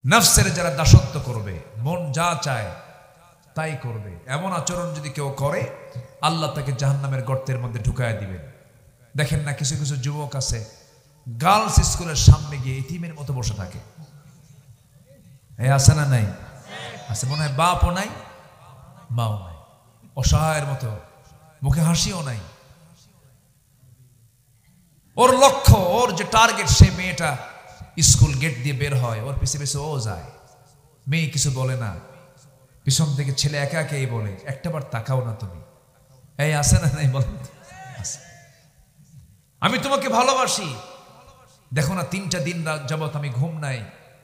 নফসের যারা দাসত্ব করবে, মন যা চায় তাই করবে, এমন আচরণ যদি কেউ করে আল্লাহ তাকে জাহান্নামের গর্তের মধ্যে ঢুকায় দিবেন। দেখেন না, কিছু কিছু যুবক আছে গার্লস স্কুলের সামনে গিয়ে এতিমের মতো বসে থাকে। আছে না নাই? আছে, মনে হয় বাপও নাই মাও নাই, অসহায়ের মতো, মুখে হাসিও নাই। ওর লক্ষ্য, ওর যে টার্গেট, সে মেয়েটা স্কুল গেট দিয়ে বের হয়, ওর পিছে পিছে ও যায়। মেয়ে কিছু বলে না, পিছন থেকে ছেলে একা একাই বলে, একটাবার তাকাও না তুমি। এই আছে না নাই? বলেন, আমি তোমাকে ভালোবাসি, দেখো না 3টা দিন যাবত আমি ঘুম নাই,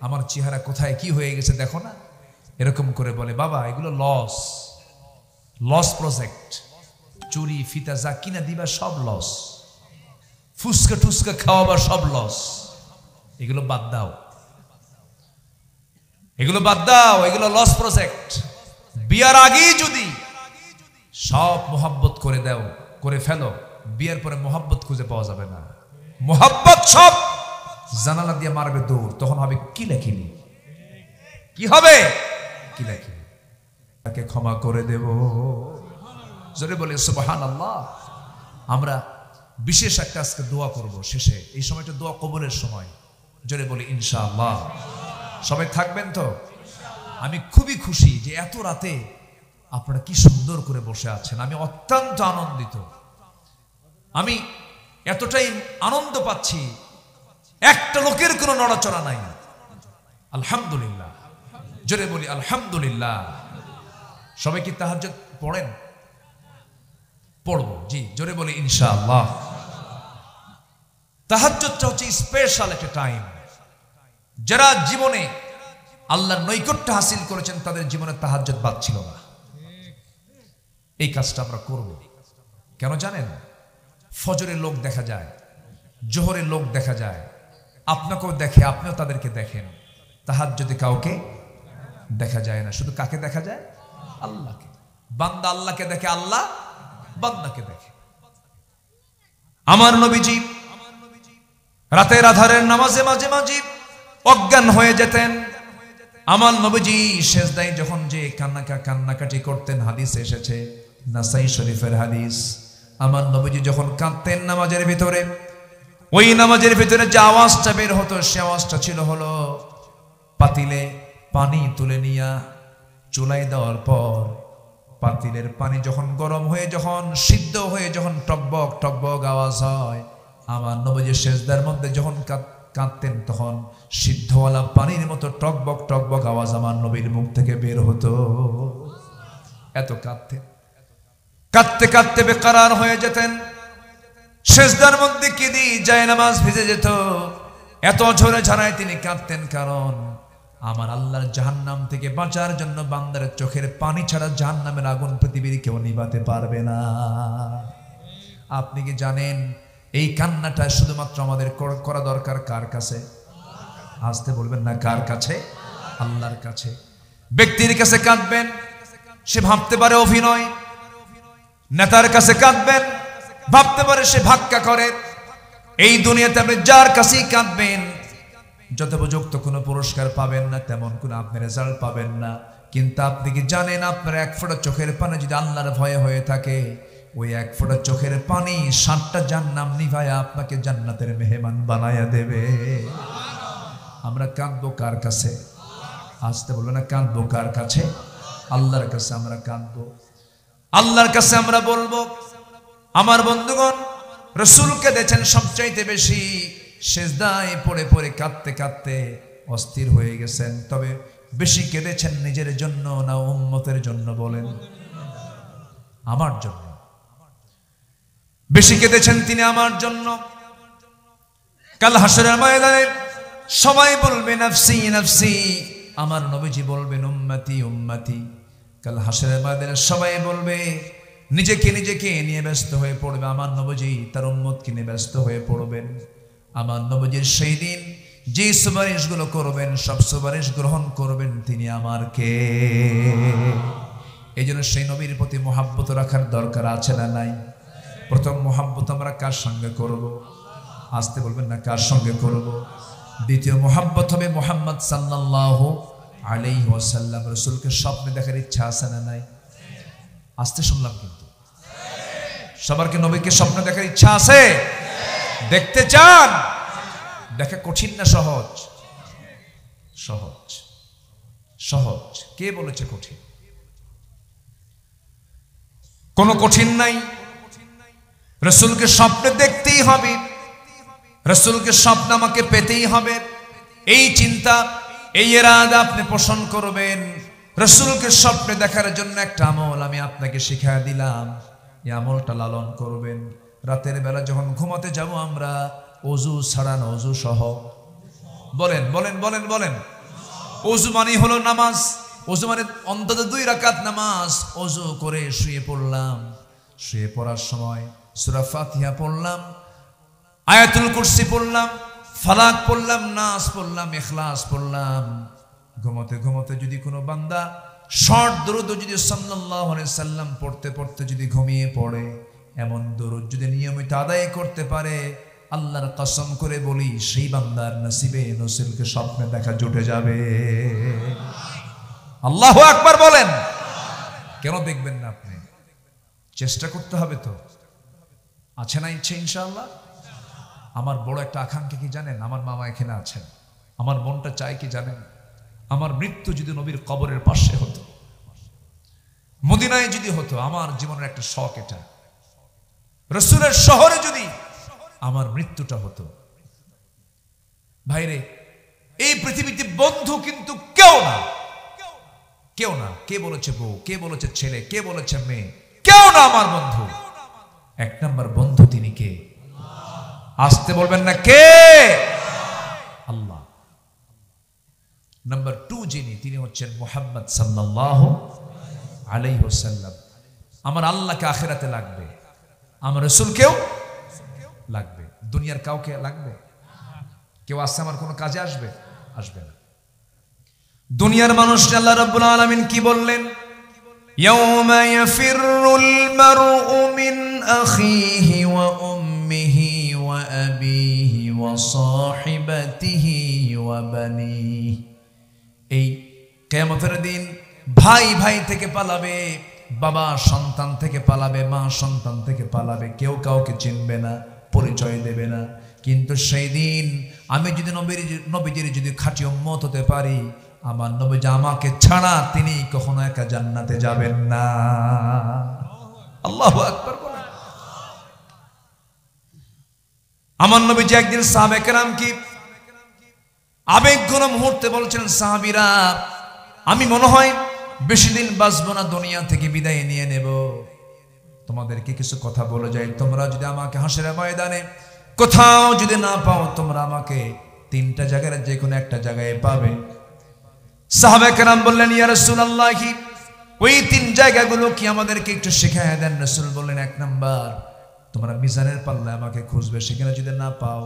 আমার চেহারা কোথায় কি হয়ে গেছে দেখো না। এরকম করে বলে। বাবা, এগুলো লস প্রজেক্ট। চুরি ফিতা যা কিনা দিবা সব লস, ফুসকা টুসকা খাওয়াবা সব লস। এগুলো বাদ দাও, এগুলো বাদ দাও, এগুলো লস প্রজেক্ট। বিয়ার আগেই যদি সব মোহাব্বত করে দাও, করে ফেলো, বিয়ের পরে মোহাব্বত খুঁজে পাওয়া যাবে না। মোহাব্বত সব জানালা দিয়ে মারবে দৌড়, তখন হবে কিলাকিলি। কি হবে? কিলাকিলি। তাকে ক্ষমা করে দেব, জোরে বলে সুবহানাল্লাহ। আমরা বিশেষ একটা আজকে দোয়া করব শেষে, এই সময়টা দোয়া কবুলের সময়। জোরে বলি ইনশাআল্লাহ। সবাই থাকবেন তো? আমি খুবই খুশি যে এত রাতে আপনারা কি সুন্দর করে বসে আছেন। আমি অত্যন্ত আনন্দিত, আমি এতটাই আনন্দ পাচ্ছি, একটা লোকের কোনো নড়াচড়া নাই। আলহামদুলিল্লাহ, জোরে বলি আলহামদুলিল্লাহ। সবাই কি তাহাজ্জুদ পড়েন? পড়বো, জি, জোরে বলি ইনশাআল্লাহ। তাহাজ্জুদটা হচ্ছে স্পেশাল একটা টাইম। যারা জীবনে আল্লাহর নৈকট্য হাসিল করেছেন তাদের জীবনে তাহাজ্জুদ বাদ ছিল না। এই কাজটা আমরা করব। কেন জানেন? ফজরের লোক দেখা যায়, জোহরের লোক দেখা যায়, আপনাকেও দেখে, আপনিও তাদেরকে দেখেন। তাহাজ্জুদে কাউকে দেখা যায় না। শুধু কাকে দেখা যায়? আল্লাহকে। বান্দা আল্লাহকে দেখে, আল্লাহ বান্দাকে দেখে। আমার নবীজি রাতের আধারের নামাজে মাঝে মাঝে অজ্ঞান হয়ে যেতেন। আমার নবীজি সেজদায় যখন যে কান্নাকাটি করতেন, হাদিসে এসেছে, নাসাই শরীফের হাদিস। আমার নবীজি যখন কাঁদতেন নামাজের ভিতরে, ওই নামাজের ভিতরে যে আওয়াজটা বের হতো, সে আওয়াজটা ছিল হলো পাতিলে পানি তুলে নিয়া চুলায় দেওয়ার পর পাতিলের পানি যখন গরম হয়ে, যখন সিদ্ধ হয়ে, যখন টকবক টকবক আওয়াজ হয়, আমার নবীজি সেজদার মধ্যে যখন কাঁদতেন, তখন সিদ্ধওয়ালা পানির মতো টকবক টকবক আওয়াজ আমার নবীর মুখ থেকে বের হতো। এত কাঁদতেন, কাঁদতে কাঁদতে বেকারার হয়ে যেতেন। সেজদার মধ্যে কেঁদে যায় নামাজ ভিজে যেত। এত ঝরে ঝরায় তিনি কাঁদতেন, কারণ আমার আল্লাহর জাহান্নাম থেকে বাঁচার জন্য বান্দার চোখের পানি ছাড়া জাহান্নামের আগুন পৃথিবীর কেউ নিভাতে পারবে না। আপনি কি জানেন এই কান্নাটা শুধুমাত্র আমাদের করা দরকার কার কাছে? আসতে বলবেন না, কার কাছে? আল্লাহর কাছে। ব্যক্তির কাছে কাঁদবেন, সে ভাবতে পারে অভিনয়। নেতার কাছে কাঁদবেন, ভাবতে পারে সে ভাক্কা করে। এই দুনিয়াতে আপনি যার কাছেই কাঁদবেন, যথোপযুক্ত কোনো পুরস্কার পাবেন না, তেমন কোনো আপনি রেজাল্ট পাবেন না। কিন্তু আপনি কি জানেন, আপনার এক ফোঁটা চোখের পানি যদি আল্লাহর ভয়ে হয়ে থাকে, ওই এক ফোঁটা চোখের পানি 7টা জাহান্নাম নিভায়া আপনাকে জান্নাতের মেহমান বানায়া দেবে। আমরা কাঁদবো কার কাছে? আসতে বলবো না, কাঁদবো কার কাছে? আল্লাহর কাছে আমরা কাঁদবো, আল্লাহর কাছে আমরা বলবো। আমার বন্ধুগণ, রাসূল কেঁদেছেন সবচাইতে বেশি, সেজদায় পড়ে পড়ে কাঁদতে কাঁদতে অস্থির হয়ে গেছেন। তবে বেশি কেঁদেছেন নিজের জন্য না উম্মতের জন্য? বলেন। আমার জন্য বেশি কেঁদেছেন তিনি, আমার জন্য। কাল হাসরের ময়দানে সবাই বলবে নাফসি নাফসি, আমার নবীজি বলবেন উম্মতি উম্মতি। কাল হাসরের ময়দানে সবাই বলবে, নিজেকে নিজেকে নিয়ে ব্যস্ত হয়ে পড়বে। আমার নবীজি তার উম্মতকে নিয়ে ব্যস্ত হয়ে পড়বেন। আমার নবীজির সেই দিন যে সুপারিশগুলো করবেন, সব সুপারিশ গ্রহণ করবেন তিনি আমার কে। এই জন্য সেই নবীর প্রতি মহাব্বত রাখার দরকার আছে না নাই? প্রথম মহাব্বত আমরা কার সঙ্গে করব? আসতে বলবেন না, কার সঙ্গে করব? দ্বিতীয় মোহাব্বত হবে মুহাম্মদ সাল্লাল্লাহু আলাইহি ওয়াসাল্লাম। রাসূলকে স্বপ্নে দেখার ইচ্ছা আছে না নাই? আসতে শুনলাম কিন্তু সবার কি নবীকে স্বপ্নে দেখার ইচ্ছা আছে? দেখতে চান? দেখা কঠিন না সহজ? সহজ, সহজ। কে বলেছে কঠিন? কোনো কঠিন নাই। রাসূলকে স্বপ্নে দেখতেই হবে, রাসূলকে স্বপ্ন আমাকে পেতেই হবে। এই চিন্তা, এই ইরাদা আপনি পোষণ করবেন। রাসূলকে স্বপ্নে দেখার জন্য একটা আমল আমি আপনাকে শিখিয়ে দিলাম, এই আমলটা লালন করবেন। রাতের বেলা যখন ঘুমাতে যাব আমরা, ওযু ছাড়া না, ওযু সহ। বলেন বলেন বলেন বলেন। ওযু মানে হলো নামাজ, ওযু মানে অন্তত 2 রাকাত নামাজ। ওযু করে শুয়ে পড়লাম, শুয়ে পড়ার সময় সূরা ফাতিহা পড়লাম, আয়াতুল কুরসি পড়লাম, ফালাক পড়লাম, নাস পড়লাম, ইখলাস পড়লাম। ঘুমোতে ঘুমোতে যদি কোনো বান্দা শর্ট দরুদ যদি সাল্লাল্লাহু আলাইহি সাল্লাম পড়তে পড়তে যদি ঘুমিয়ে পড়ে, এমন দরুদ যদি নিয়মিত আদায় করতে পারে, আল্লাহর কসম করে বলি সেই বান্দার নসিবে রাসূলকে স্বপ্নে দেখা জুটে যাবে। আল্লাহু আকবার বলেন। কেন দেখবেন না আপনি? চেষ্টা করতে হবে তো। আছে না ইচ্ছে ইনশাআল্লাহ? আমার বড় একটা আকাঙ্ক্ষা কি জানেন? আমার মামা এখানে আছেন। আমার মনটা চায় কি জানেন? আমার মৃত্যু যদি নবীর কবরের পাশে হতো, মদিনায় যদি হতো। আমার জীবনের একটা শখ এটা, রাসূলের শহরে যদি আমার মৃত্যুটা হতো। ভাইরে, এই পৃথিবীতে বন্ধু কিন্তু কেউ না, কেউ না। কে বলেছে বউ, কে বলেছে ছেলে, কে বলেছে মেয়ে? কেউ না আমার বন্ধু। 1 নম্বর বন্ধু তিনি কে? আসতে বলবেন না, কে? আল্লাহ। নাম্বার 2 যিনি, তিনি হচ্ছেন মুহাম্মদ সাল্লাল্লাহু আলাইহি ওয়াসাল্লাম। আমার আল্লাহকে আখিরাতে লাগবে, আমার রাসূলকেও লাগবে। দুনিয়ার কাউকে লাগবে? কেউ আসছে আমার কোনো কাজে আসবে? আসবে না। দুনিয়ার মানুষ আল্লাহ রাব্বুল আলামিন কি বললেন? ইয়াউমা ইয়াফিরুল মারউ মিন আখিহি ওয়া উম্মিহি ওয়া আবিহি ওয়া সাহিবাতিহি ওয়া বানিহি। এই কিয়ামতের দিন ভাই ভাই থেকে পালাবে, বাবা সন্তান থেকে পালাবে, মা সন্তান থেকে পালাবে। কেউ কাউকে চিনবে না, পরিচয় দেবে না। কিন্তু সেই দিন আমি যদি নবীজির যদি খাঁটি উম্মত হতে পারি, আমার নবীজি আমাকে ছাড়া তিনি কখনো একা জান্নাতে যাবেন না। আল্লাহু আকবার বলেন। আমার নবীজি একদিন সাহাবায়ে কেরাম কি আবেগঘন মুহূর্তে বলছেন, সাহাবীরা আমি মনে হয় বেশি দিন বাঁচবো না, দুনিয়া থেকে বিদায় নিয়ে নেব। তোমাদেরকে কিছু কথা বলে যাই, তোমরা যদি আমাকে হাসরের ময়দানে কোথাও যদি না পাও, তোমরা আমাকে 3টা জায়গায় যে কোনো একটা জায়গায় পাবে। সাহাবায়ে কেরাম বললেন, ইয়া রাসূলুল্লাহ, ওই 3 জায়গাগুলো কি আমাদেরকে একটু শিখিয়ে দেন। রাসূল বললেন, 1 নাম্বার তোমরা মিজানের পাল্লায় আমাকে খুঁজবে, সেখানে যদি না পাও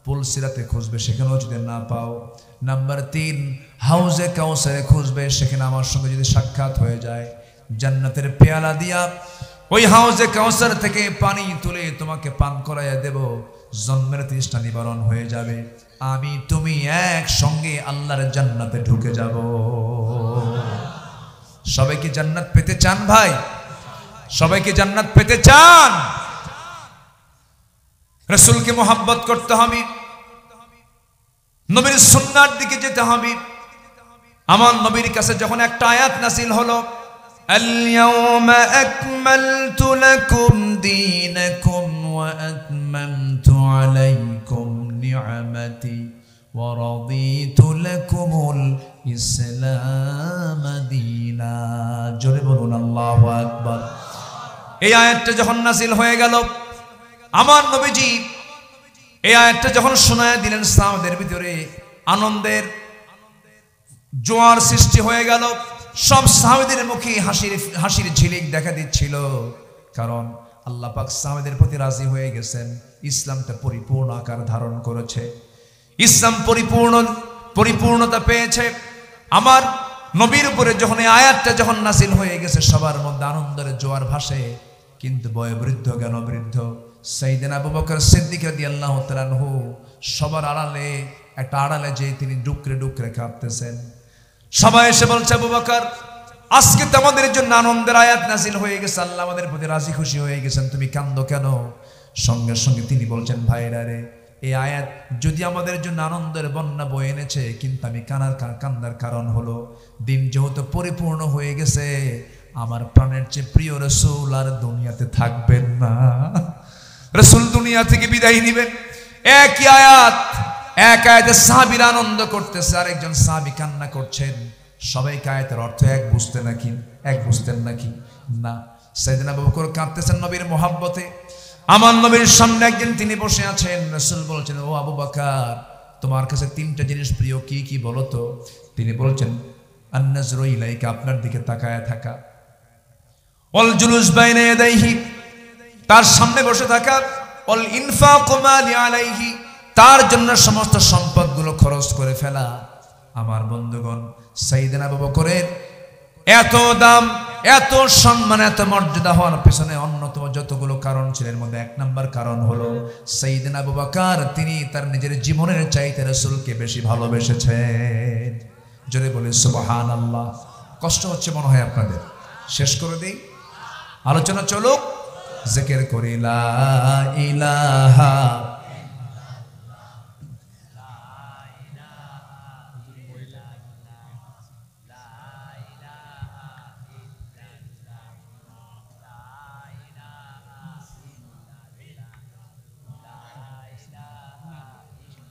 পুলসিরাতে খুঁজবে, সেখানেও যদি না পাও। নাম্বার 3 হাউজে কাউসারে খুঁজবে, সেখানে আমার সঙ্গে যদি সাক্ষাৎ হয়ে যায়, জান্নাতের পেয়ালা দিয়া ওই হাউজে কাউসার থেকে পানি তুলে তোমাকে পান করাইয়া দেব, জন্মের তৃষ্ণা নিবারণ হয়ে যাবে, আমি তুমি একসঙ্গে আল্লাহর জান্নাতে ঢুকে যাব। সবাই কি জান্নাত পেতে চান ভাই? সবাই কি জান্নাত পেতে চান? রাসূলকে মোহাব্বত করতে হবে, নবীর সুন্নাহর দিকে যেতে হবে। আমার নবীর কাছে যখন একটা আয়াত নাযিল হলো, আল-ইয়াওমা আকমালতু লাকুম দীনাকুম ওয়া আতমামতু আলাইকুম নি'মাতি ওয়া রাদিতু লাকুমুল ইসলাম দীনা। জোরে বলুন আল্লাহু আকবার। এই আয়াতটা যখন নাযিল হয়ে গেল, আমার নবীজি এই আয়াতটা যখন শোনায় দিলেন, সাহাবাদের ভিতরে আনন্দের জোয়ার সৃষ্টি হয়ে গেল। সব সাহাবীদের মুখে হাসির ঝিলিক দেখা দিচ্ছিল, কারণ আল্লাহ পাক সাহাবীদের প্রতি রাজি হয়ে গেছেন। ইসলামটা পরিপূর্ণ আকার ধারণ করেছে, ইসলাম পরিপূর্ণতা পেয়েছে। আমার নবীর উপরে যখন এই আয়াতটা যখন নাযিল হয়ে গেছে, সবার মধ্যে আনন্দের জোয়ার ভাসে। কিন্তু বয়োবৃদ্ধ জ্ঞানবৃদ্ধ সাইয়েদনা আবু বকর সিদ্দিক রাদিয়াল্লাহু তাআলা আনহু সবার আড়ালে একটা আড়ালে যে তিনি ডুকরে ডুকরে কাঁদতেছেন। সবাই এসে বলছে, আবু বকর, আজকে তো আমাদের জন্য আনন্দের আয়াত নাজিল হয়ে গেছে, আল্লাহ আমাদের প্রতি রাজি খুশি হয়ে গেছেন, তুমি কান্দো কেন? সঙ্গে সঙ্গে তিনি বলছেন, ভাইরা রে, এই আয়াত যদি আমাদের জন্য আনন্দের বন্যা বয়ে এনেছে, কিন্তু আমি কান্নার কারণ হলো দিন যেহেতু পরিপূর্ণ হয়ে গেছে, আমার প্রাণের চেয়ে প্রিয় রাসূল আর দুনিয়াতে থাকবেন না। রাসূল দুনিয়া থেকে বিদায় নিবেন। একই আয়াত, এক আয়াতে সাহাবীরা আনন্দ করতেছে, আরেকজন সাহাবী কান্না করছেন। সবাইকে আয়াতের অর্থ এক বুঝতেন নাকি? না। সাইয়েদনা আবু বকর কাঁদতেছেন নবীর মোহাব্বতে। আমার নবীর সামনে একদিন তিনি বসে আছেন। রাসূল বলছেন, ও আবু বকর, তোমার কাছে তিনটা জিনিস প্রিয়, কি কি বলো তো? তিনি বলছেন, আন-নাজরু ইলাইকা, আপনার দিকে তাকায়া থাকা, ওয়াল জুলুস বাইনা ইয়াদাইহি, তার সামনে বসে থাকা, ওয়াল ইনফাকু মালি আলাইহি, তার জন্য সমস্ত সম্পদগুলো খরচ করে ফেলা। আমার বন্ধুগণ, সাইয়েদনা আবু বকরের এত দাম, এত সম্মান, এত মর্যাদা হওয়ার পেছনে অন্যতম যতগুলো কারণ ছিল, এর মধ্যে এক নাম্বার কারণ হলো সাইয়েদনা আবু বকর তিনি তার নিজের জীবনের চাইতে রাসূলকে বেশি ভালোবেসেছেন। জোরে বলে সুবহানাল্লাহ। কষ্ট হচ্ছে মনে হয় আপনাদের, শেষ করে দেই, আলোচনা চলুক। জিকির করি লা ইলাহা,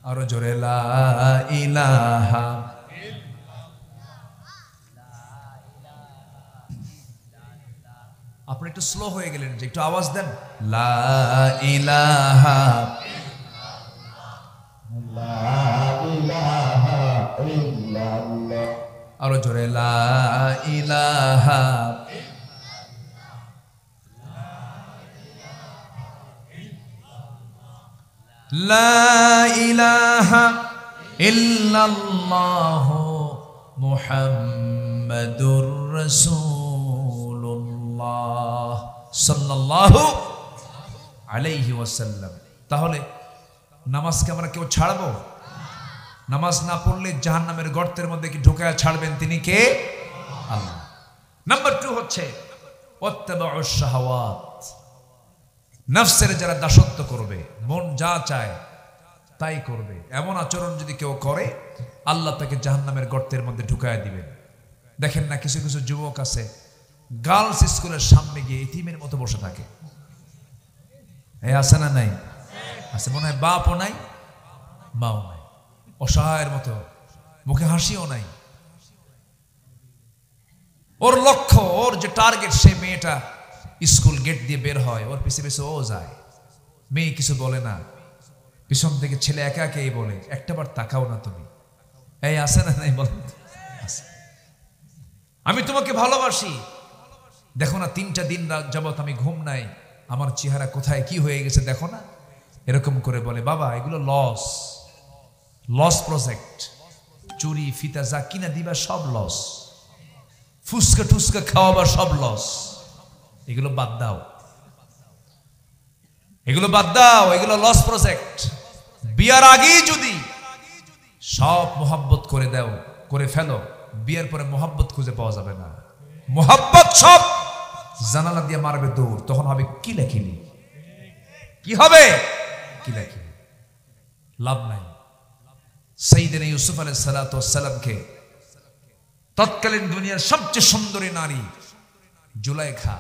আরো জোরে লা ইলাহা। আপনি একটু স্লো হয়ে গেলেন, যে একটু আওয়াজ দেন, লা ইলাহা, আরো জোরে লা ইলাহা, লা ইলাহা ইল্লাল্লাহু মুহাম্মাদুর রাসূলুল্লাহ সাল্লাল্লাহু আলাইহি ওয়াসাল্লাম। তাহলে নামাজকে আমরা কেউ ছাড়বো? নামাজ না পড়লে জাহান্নামের গর্তের মধ্যে কি ঢোকায়া ছাড়বেন তিনি কে? আল্লাহ। নাম্বার 2 হচ্ছে ওয়াত্তাবাউশ শাহাওয়াত, নফসের যারা দাসত্ব করবে, মন যা চায় তাই করবে, এমন আচরণ যদি কেউ করে, আল্লাহ তাকে জাহান্নামের গর্তের মধ্যে ঢুকায়া দিবেন। দেখেন না, কিছু কিছু যুবক আছে গার্লস স্কুলের সামনে গিয়ে ইতিমের মতো বসে থাকে। আছে না নাই? আছে, মনে হয় বাপও নাই মাও নাই, অসহায়ের মতো, মুখে হাসিও নাই। ওর লক্ষ্য, ওর যে টার্গেট, সে মেয়েটা স্কুল গেট দিয়ে বের হয়, ওর পিছে পিছে ও যায়। মেয়ে কিছু বলে না, পিছন থেকে ছেলে একা একাই বলে, একটাবার তাকাও না তুমি। এই আছে না নাই? বলেন, আমি তোমাকে ভালোবাসি, দেখো না 3টা দিন যাবত আমি ঘুম নাই, আমার চেহারা কোথায় কি হয়ে গেছে দেখো না। এরকম করে বলে। বাবা, এগুলো লস প্রজেক্ট। চুরি ফিতা যা কিনা দিবা সব লস, ফুসকা টুসকা খাওয়াবা সব লস। এগুলো বাদ দাও, এগুলো বাদ দাও, এগুলো লস প্রজেক্ট। বিয়ার আগেই যদি সব মোহাব্বত করে ফেলো, বিয়ের পরে মোহাব্বত খুঁজে পাওয়া যাবে না। মোহাব্বত সব জানালা দিয়ে মারবে দৌড়, তখন হবে কিলাকিলি। কি হবে? কিলাকিলি, লাভ নাই। সাইয়েদনা ইউসুফ আলাইহিস সালাতু ওয়াস সালামকে তৎকালীন দুনিয়ার সবচেয়ে সুন্দরী নারী জুলাইখা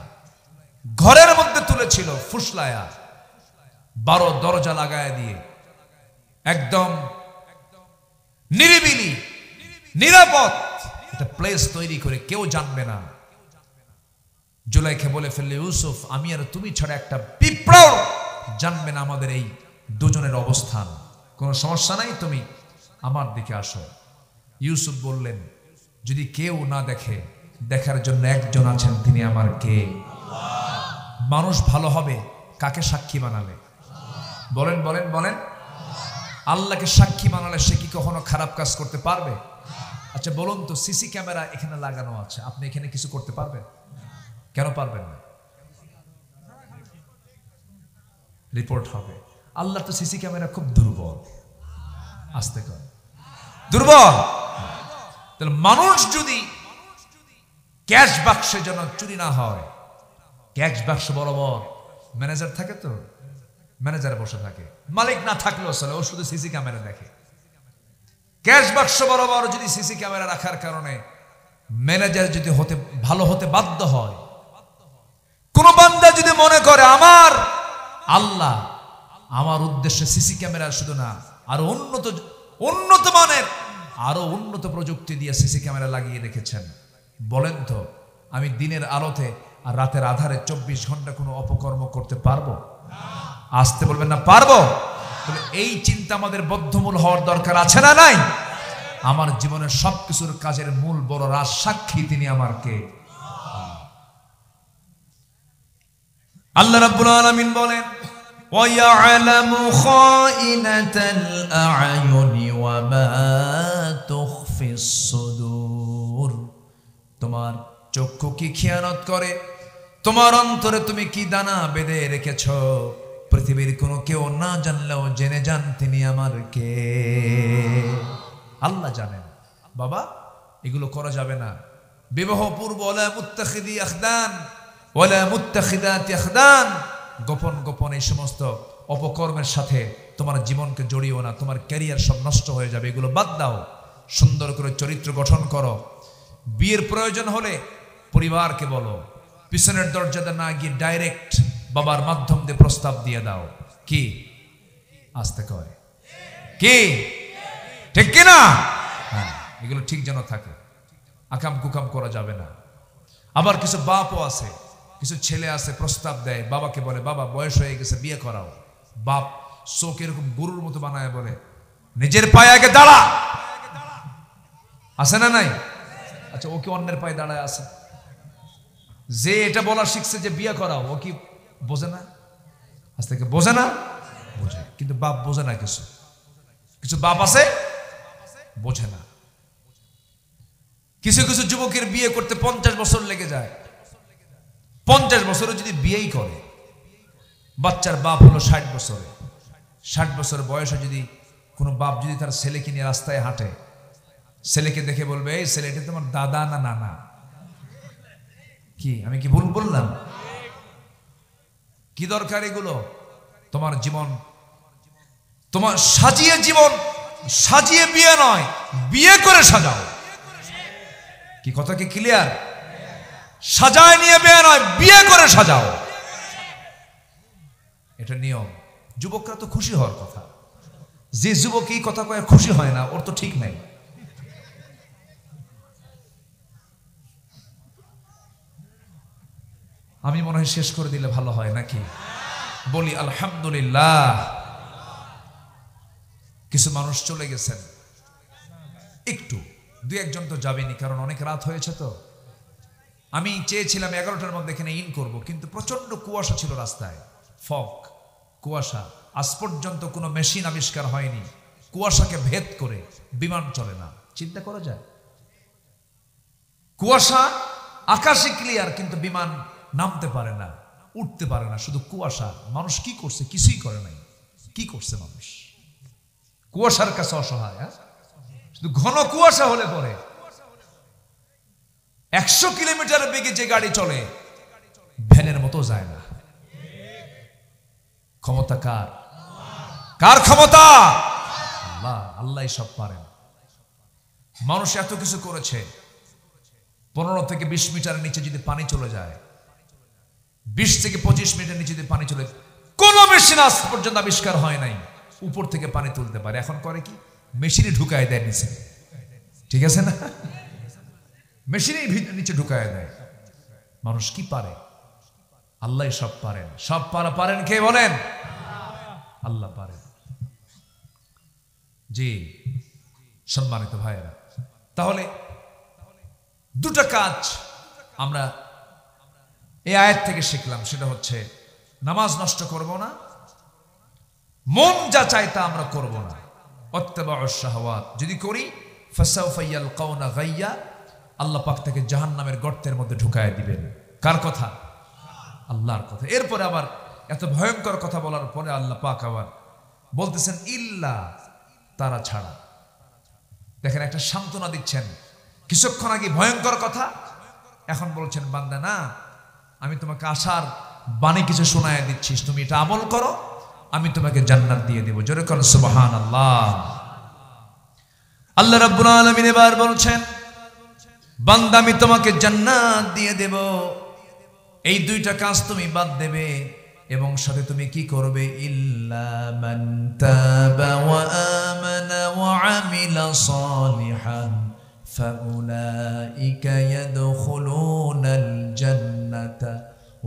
ঘরের মধ্যে তুলেছিল ফুসলায়া, 12 দরজা লাগায় দিয়ে, একদম নিরিবিলি নিরাপদ একটা প্লেস তৈরি করে, কেউ জানবে না। জুলাইখা বলে ফেললে, ইউসুফ, আমি আর তুমি ছাড়া একটা পিঁপড়াও জানবে না আমাদের এই দুজনের অবস্থান, কোনো সমস্যা নাই, তুমি আমার দিকে আসো। ইউসুফ বললেন, যদি কেউ না দেখে, দেখার জন্য একজন আছেন, তিনি আমার কে? মানুষ ভালো হবে কাকে সাক্ষী বানালে? বলেন বলেন বলেন। আল্লাহকে সাক্ষী বানালে সে কি কখনো খারাপ কাজ করতে পারবে? আচ্ছা বলুন তো, সিসি ক্যামেরা এখানে লাগানো আছে, আপনি এখানে কিছু করতে পারবেন? কেন পারবেন না? রিপোর্ট হবে। আল্লাহ তো সিসি ক্যামেরা খুব দুর্বল। আস্তে কর। দুর্বল। তাহলে মানুষ যদি ক্যাশ বাক্সে যেন চুরি না হয়, ক্যাশ বাক্স বরাবর ম্যানেজার থাকে, তো ম্যানেজার বসে থাকে, মালিক না থাকলেও চলে, ও শুধু সিসি ক্যামেরা দেখে। ক্যাশ বাক্স বরাবর যদি সিসি ক্যামেরা রাখার কারণে ম্যানেজার যদি ভালো হতে বাধ্য হয়, কোন বান্দা যদি মনে করে আমার আল্লাহ আমার উদ্দেশ্যে সিসি ক্যামেরা শুধু না, আরো উন্নত মানের আরো উন্নত প্রযুক্তি দিয়ে সিসি ক্যামেরা লাগিয়ে রেখেছেন, বলেন তো আমি দিনের আলোতে আর রাতের আধারে 24 ঘন্টা কোনো অপকর্ম করতে পারবো? আসতে বলবেন না পারবো। তাহলে এই চিন্তা আমাদের বদ্ধমূল হওয়ার দরকার আছে না নাই? আমার জীবনের সবকিছুর কাজের মূল বড় রাজ সাক্ষী তিনি আমার কে? আল্লাহ রাব্বুল আলামিন বলেন وَيَعْلَمُ خَائِنَةَ الْأَعْيُنِ وَمَا تُخْفِي الصُّدُورُ। তোমার চক্ষু কি খেয়ানত করে, তোমার অন্তরে তুমি কি দানা বেঁধে রেখেছ, পৃথিবীর কোনো কেউ না জানলেও জেনে যান তিনি আমার কে। আল্লাহ জানেন। বাবা এগুলো করা যাবে না। বিবাহ পূর্ব ওয়ালা মুত্তাখিদি আখদান ওয়ালা মুত্তাখিদাতি আখদান, গোপন গোপন এই সমস্ত অপকর্মের সাথে তোমার জীবনকে জড়িও না, তোমার ক্যারিয়ার সব নষ্ট হয়ে যাবে, এগুলো বাদ দাও। সুন্দর করে চরিত্র গঠন করো। বিয়ের প্রয়োজন হলে পরিবারকে বলো, পিছনের দরজাতে না গিয়ে ডাইরেক্ট বাবার মাধ্যম দিয়ে প্রস্তাব দিয়ে দাও। কি আসতে কয় কি ঠিক কিনা? হ্যাঁ, এগুলো ঠিক যেন থাকে, আকাম কুকাম করা যাবে না। আবার কিছু বাপও আছে, কিছু ছেলে আছে প্রস্তাব দেয়, বাবাকে বলে বাবা বয়স হয়ে গেছে বিয়ে করাও। বাপ চোখ এরকম গরুর মতো বানায় বলে নিজের পায়ে আগে দাঁড়া। আছে না নাই? আচ্ছা ও কি অন্যের পায়ে দাঁড়ায় আছে? যে এটা বলা শিখছে যে বিয়ে করাও, ও কি বোঝে না? আজ থেকে বোঝে না? বোঝে, কিন্তু বাপ বোঝে না। কিছু কিছু বাপ আছে বোঝে না। কিছু কিছু যুবকের বিয়ে করতে 50 বছর লেগে যায়। 50 বছরে যদি বিয়েই করে, বাচ্চার বাপ হলো 60 বছরে। 60 বছর বয়সে যদি কোনো বাপ যদি তার ছেলেকে নিয়ে রাস্তায় হাঁটে, ছেলেকে দেখে বলবে এই ছেলেটা তোমার দাদা না নানা? কি আমি কি ভুল বললাম? কি দরকার এগুলো? তোমার জীবন তোমার সাজিয়ে, জীবন সাজিয়ে বিয়ে নয়, বিয়ে করে সাজাও। কি কথা কি ক্লিয়ার? সাজায় নিয়ে বিয়ে নয়, বিয়ে করে সাজাও, এটা নিয়ম। যুবকরা তো খুশি হওয়ার কথা। যে যুবক এই কথা কয়ে খুশি হয় না, ওর তো ঠিক নাই। আমি মনে হয় শেষ করে দিলে ভালো হয় নাকি? বলি আলহামদুলিল্লাহ। কিছু মানুষ চলে গেছেন, একটু 2-1 তো যাবেনি, কারণ অনেক রাত হয়েছে। তো আমি চেয়েছিলাম 11টার মধ্যে এখানে ইন করব, কিন্তু প্রচন্ড কুয়াশা ছিল রাস্তায়, ফগ কুয়াশা। আজ পর্যন্ত কোনো মেশিন আবিষ্কার হয়নি কুয়াশাকে ভেদ করে বিমান চলে না। চিন্তা করা যায়? কুয়াশা, আকাশে ক্লিয়ার, কিন্তু বিমান নামতে পারে না, উঠতে পারে না, শুধু কুয়াশা। মানুষ কি করছে? কিছুই করে নাই। কি করছে মানুষ? কুয়াশার কাছে অসহায়। শুধু ঘন কুয়াশা হলে পরে 100 কিলোমিটার বেগে যে গাড়ি চলে ভ্যানের মতো যায় না। ক্ষমতা কার? কার ক্ষমতা? আল্লাহ। আল্লাহ সব পারেন। মানুষ এত কিছু করেছে, 15 থেকে 20 মিটার নিচে যদি পানি চলে যায়, 20 থেকে 25 মিটার নিচে যদি পানি চলে, কোন মেশিন আজ পর্যন্ত আবিষ্কার হয় নাই উপর থেকে পানি তুলতে পারে। এখন করে কি? মেশিনে ঢুকায় দেয় নিচে। ঠিক আছে না? মেশিনের নিচে ঢুকায় দেয়। মানুষ কি পারে? আল্লাহ সব পারেন। সব পারেন কে বলেন? আল্লাহ পারেন। জি সম্মানিত ভাইয়েরা, তাহলে দুটো কাজ আমরা এই আয়াত থেকে শিখলাম। সেটা হচ্ছে নামাজ নষ্ট করব না, মন যা চায় তা আমরা করব না। অত্তাবাউশ শাহওয়াত যদি করি, ফাসাউফা ইয়ালকাউনা গাইয়া, আল্লাহ পাক তাকে জাহান্নামের গর্তের মধ্যে ঢুকায় দিবেন। কার কথা? আল্লাহর কথা। এরপরে আবার এত ভয়ঙ্কর কথা বলার পরে আল্লাহ পাক আবার বলতেছেন ইল্লা, তারা ছাড়া। দেখেন একটা সান্ত্বনা দিচ্ছেন, কিছুক্ষণ আগে ভয়ঙ্কর কথা, এখন বলছেন বান্দা না আমি তোমাকে আশার বাণী কিছু শোনায় দিচ্ছিস, তুমি এটা আমল করো, আমি তোমাকে জান্নাত দিয়ে দেব। জোরে করো সুবহানাল্লাহ। আল্লাহ রাব্বুল আলামিন এবার বলছেন বান্দা আমি তোমাকে জান্নাত দিয়ে দেব, এই দুইটা কাজ তুমি বাদ দেবে এবং সাথে তুমি কি করবে, ইল্লা মান তাবা ওয়া আমানা ওয়া আমিলা সালিহান ফাউলাইকা ইয়াদখুলুনাল জান্নাতা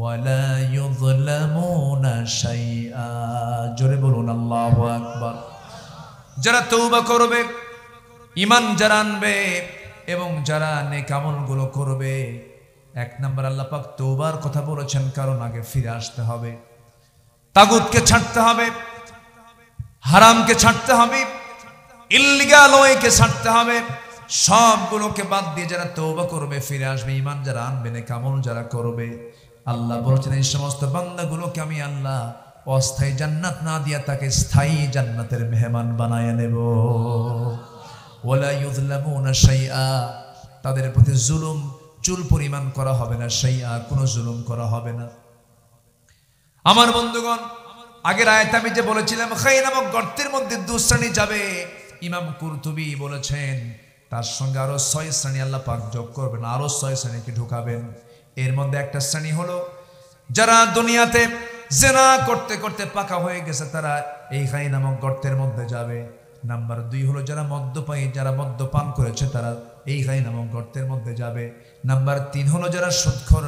ওয়া লা ইউযলামুনা শাইআ। জোরে বলুন আল্লাহু আকবার। যারা তওবা করবে, ঈমান যারা আনবে এবং যারা নেক আমলগুলো করবে, এক নম্বর আল্লাহ পাক তওবার কথা বলেছেন, কারণ আগে ফিরে আসতে হবে, তাগুতকে ছাড়তে হবে, হারামকে ছাড়তে হবে, ইল্লিগাল ওয়েকে ছাড়তে হবে, সবগুলোকে বাদ দিয়ে যারা তওবা করবে, ফিরে আসবে, ঈমান যারা আনবে, নেক আমল যারা করবে, আল্লাহ বলেছেন এই সমস্ত বান্দাগুলোকে আমি আল্লাহ অস্থায়ী জান্নাত না দিয়া তাকে স্থায়ী জান্নাতের মেহমান বানায় নেব। ওয়ালা ইউযলামুনা শাইআ, তাদের প্রতি জুলুম চুল পরিমাণ করা হবে না, শাইআ কোনো জুলুম করা হবে না। আমার বন্ধুগণ, আগের আয়াতে আমি যে বলেছিলাম খাই নামক গর্তের মধ্যে 2 শ্রেণী যাবে, ইমাম কুরতুবী বলেছেন তার সঙ্গে আরো 6 শ্রেণী আল্লাহ পাক যোগ করবেন, আরো 6 শ্রেণীকে ঢুকাবেন। এর মধ্যে একটা শ্রেণী হলো যারা দুনিয়াতে জিনা করতে করতে পাকা হয়ে গেছে, তারা এই খাই নামক গর্তের মধ্যে যাবে। নাম্বার 2 হলো যারা মদ্যপায়ী, যারা মদ্যপান করেছে তারা এই খাই নামক গর্তের মধ্যে যাবে। নাম্বার 3 হলো যারা সুদখোর,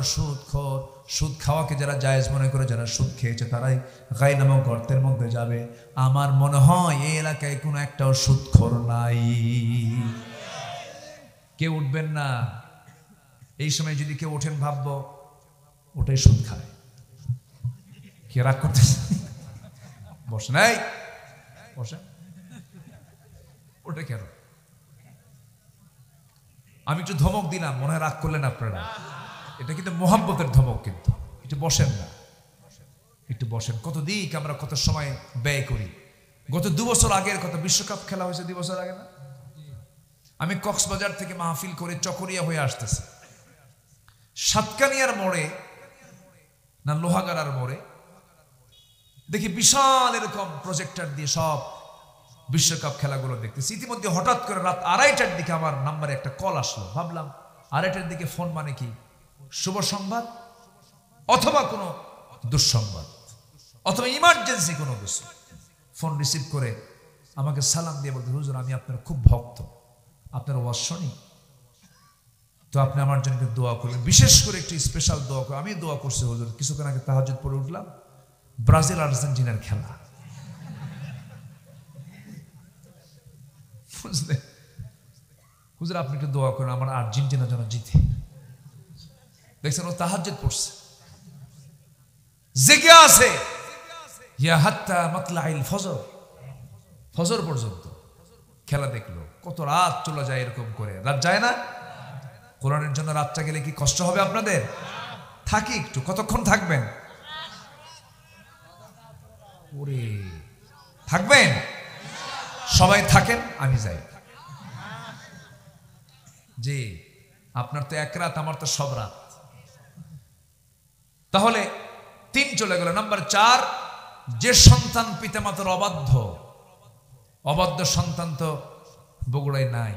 সুদ খাওয়াকে যারা জায়েজ মনে করে, যারা সুদ খেয়েছে তারাই গাই নামক গর্তের মধ্যে যাবে। আমার মনে হয় এই এলাকায় কোনো একটাও সুদখোর নাই, কেউ উঠবেন না। এই সময় যদি কেউ ওঠেন ভাববো ওটাই সুদ খায়, কে রাগ করতেছে? বসে নাই, বসে ওটা কেন? আমি একটু ধমক দিলাম, মনে হয় রাগ করলেন আপনারা, এটা কিন্তু মোহাব্বতের ধমক, কিন্তু একটু বসেন না, একটু বসেন। কত দিক আমরা কত সময় ব্যয় করি। গত 2 বছর আগের কথা, বিশ্বকাপ খেলা হয়েছে 2 বছর আগে না? আমি কক্সবাজার থেকে মাহফিল করে চকরিয়া হয়ে আসতেছি, সাতকানিয়ার মোড়ে না লোহাগাড়ার মোড়ে দেখি বিশাল এরকম প্রজেক্টর দিয়ে সব বিশ্বকাপ খেলাগুলো দেখতেছি। ইতিমধ্যে হঠাৎ করে রাত 2:30টার দিকে আমার নাম্বারে একটা কল আসলো। ভাবলাম 2:30টার দিকে ফোন মানে কি, শুভ সংবাদ অথবা কোনো দুঃসংবাদ অথবা ইমার্জেন্সি কোনো কিছু। ফোন রিসিভ করে আমাকে সালাম দিয়ে বলতে, হুজুর আমি আপনার খুব ভক্ত, আপনার ওয়াজ শুনি, তো আপনি আমার জন্য একটু দোয়া করবেন, বিশেষ করে একটু স্পেশাল দোয়া করে। আমি দোয়া করছি হুজুর, কিছুক্ষণ আগে তাহাজ্জুদ পড়ে উঠলাম, ব্রাজিল আর্জেন্টিনার খেলা, বুঝলে হুজুর আপনি একটু দোয়া করেন আমার আর্জেন্টিনা যেন জিতে। দেখছেন ও তাহাজ্জুদ পড়ছে, জেগে আছে, ইয়া হাত্তা মাতলাইল ফজর, ফজর পর্যন্ত খেলা দেখলো। কত রাত চলে যায় এরকম করে, রাত যায় না? কোরআনের জন্য রাতটা গেলে কি কষ্ট হবে আপনাদের? থাকি একটু, কতক্ষণ থাকবেন? ওরে থাকবেন, সবাই থাকেন, আমি যাই। জি, আপনার তো 1 রাত, আমার তো সব রাত। তাহলে 3 চলে গেল। নাম্বার 4, যে সন্তান পিতামাতার অবাধ্য সন্তান তো বগুড়ায় নাই।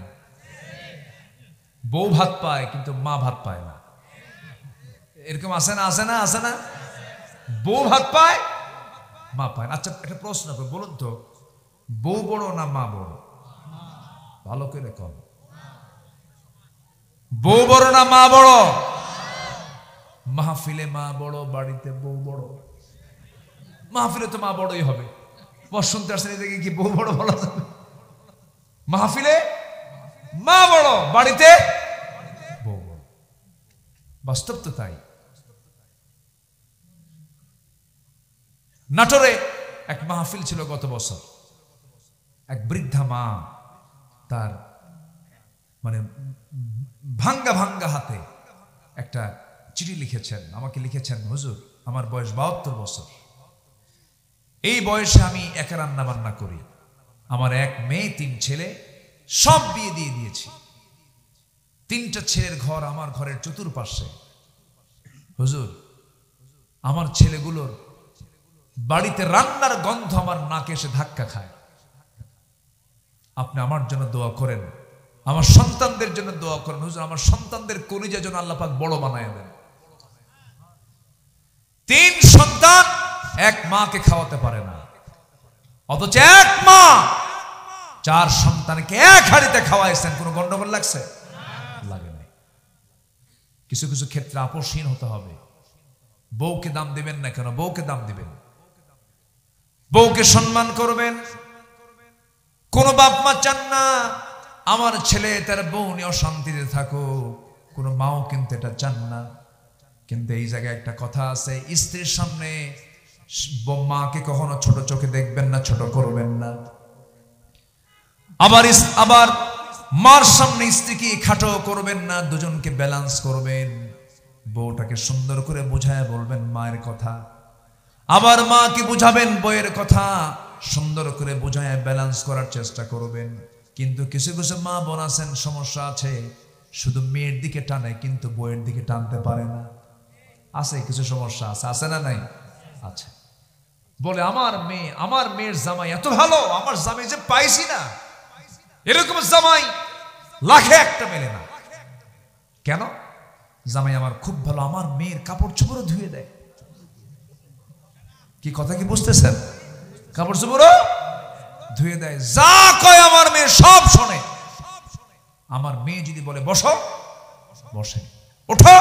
বউ ভাত পায় কিন্তু মা ভাত পায় না, এরকম আছে না? আছে না? আছে না? বউ ভাত পায়, মা পায় না। আচ্ছা একটা প্রশ্ন করে বলুন তো, বউ বড় না মা বড়? ভালো করে কম, বউ বড় না মা বড়? মাহফিলে মা বড়, বাড়িতে বউ বড়। মাহফিলে তো মা বড়ই হবে, বস শুনতে আসেন দেখে কি বউ বড় বলা যাবে? মাহফিলে মা বড়, বাড়িতে বউ বড়। বাস্তব তো তাই। নাটোরে এক মাহফিল ছিল গত বছর। এক বৃদ্ধা মা তার মানে ভাঙ্গা ভাঙ্গা হাতে একটা চিঠি লিখেছেন, আমাকে লিখেছেন, হুজুর আমার বয়স 72 বছর, এই বয়সে আমি একা রান্না বান্না করি, আমার 1 মেয়ে 3 ছেলে, সব বিয়ে দিয়ে দিয়েছি। 3টা ছেলের ঘর আমার ঘরের চতুর্পাশে। হুজুর, আমার ছেলেগুলোর বাড়িতে রান্নার গন্ধ আমার নাকে এসে ধাক্কা খায়। আপনি আমার জন্য দোয়া করেন, আমার সন্তানদের জন্য দোয়া করেন। হুজুর, আমার সন্তানদের কলিজা যেন আল্লাহ পাক বড় বানায় দেন। 3 সন্তান এক মাকে খাওয়াতে পারে না, অথচ এক মা 4 সন্তানকে এক হাড়িতে খাওয়াইছেন। কোনো গন্ডগোল লাগছে? লাগে নাই। কিছু কিছু ক্ষেত্রে আপোষহীন হতে হবে। বউকে দাম দিবেন না কেন? বউকে দাম দিবেন, বউকে সম্মান করবেন। কোন বাপ মা চান না আমার ছেলে তার বউ নিয়ে অশান্তিতে থাকুক, কোন মাও কিন্তু এটা চান না। কিন্তু এই জায়গায় একটা কথা আছে, স্ত্রীর সামনে মাকে কখনো ছোট চোখে দেখবেন না, ছোট করবেন না। আবার মার সামনে স্ত্রীকে খাটো করবেন না, দুজনকে ব্যালেন্স করবেন। বউটাকে সুন্দর করে বুঝায় বলবেন মায়ের কথা, আবার মাকে বুঝাবেন বউয়ের কথা, সুন্দর করে বুঝায় ব্যালেন্স করার চেষ্টা করবেন। কিন্তু কিছু কিছু মা বোন আছেন, সমস্যা আছে, শুধু মেয়ের দিকে টানে কিন্তু বউয়ের দিকে টানতে পারে না। আছে কিছু সমস্যা আছে, আছে না নাই? আচ্ছা, বলে আমার মেয়ের জামাই এত ভালো, আমার জামাই যে পাইছি না, এরকম জামাই লাখে একটা মেলে না। কেন? জামাই আমার খুব ভালো, আমার মেয়ের কাপড় চোপড়ও ধুয়ে দেয়। কি কথা কি বুঝতেছেন? কাপড় চোপড়ও ধুয়ে দেয়, যা কয় আমার মেয়ে সব শোনে। আমার মেয়ে যদি বলে বসো, বসে, ওঠো,